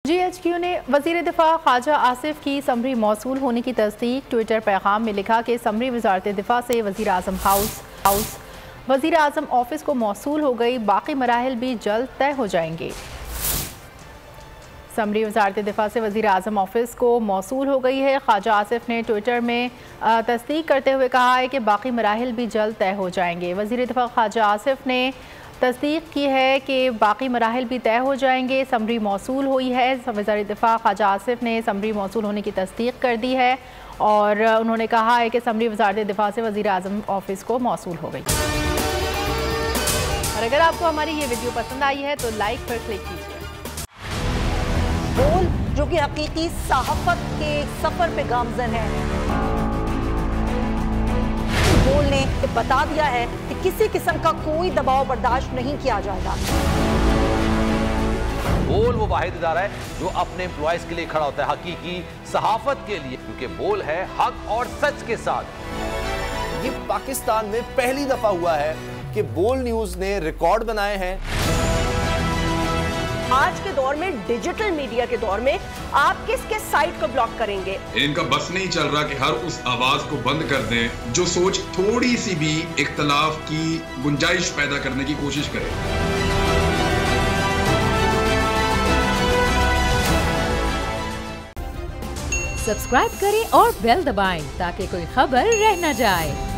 GHQ ने वज़ीर दिफा ख्वाजा आसिफ की समरी मौसूल होने की तस्दीक। ट्विटर पैगाम में लिखा कि समरी वज़ारत दिफा से वज़ीर आज़म हाउस वज़ीर आज़म ऑफिस को मौसूल हो गई, बाकी मराहिल भी जल्द तय हो जाएंगे। समरी वज़ारत दिफा से वज़ीर आज़म ऑफिस को मौसूल हो गई है। ख्वाजा आसिफ ने ट्विटर में तस्दीक करते हुए कहा है कि बाकी मराहिल भी जल्द तय हो जाएंगे। वज़ीर दिफा ख्वाजा आसिफ ने तस्दीक की है कि बाकी मराहिल भी तय हो जाएंगे। समरी मौसूल हुई है। वज़ीर दिफा ख्वाजा आसिफ ने समरी मौसूल होने की तस्दीक कर दी है और उन्होंने कहा है कि समरी वज़ारत दिफा से वज़ीर आज़म ऑफिस को मौसूल हो गई। और अगर आपको हमारी ये वीडियो पसंद आई है तो लाइक पर क्लिक कीजिए। बोल जो कि हकीकी सहाफत के सफर पे गामजन है, बोल ने बता दिया है कि किसी किस्म का कोई दबाव बर्दाश्त नहीं किया जाएगा। बोल वो वाहिद इदारा है जो अपने एम्प्लॉयज के लिए खड़ा होता है, हकीकी सहाफत के लिए, क्योंकि बोल है हक और सच के साथ। ये पाकिस्तान में पहली दफा हुआ है कि बोल न्यूज ने रिकॉर्ड बनाए हैं। आज के दौर में, डिजिटल मीडिया के दौर में, आप किस किस साइट को ब्लॉक करेंगे? इनका बस नहीं चल रहा कि हर उस आवाज को बंद कर दें जो सोच थोड़ी सी भी इख्तलाफ की गुंजाइश पैदा करने की कोशिश करे। सब्सक्राइब करें और बेल दबाएं ताकि कोई खबर रह न जाए।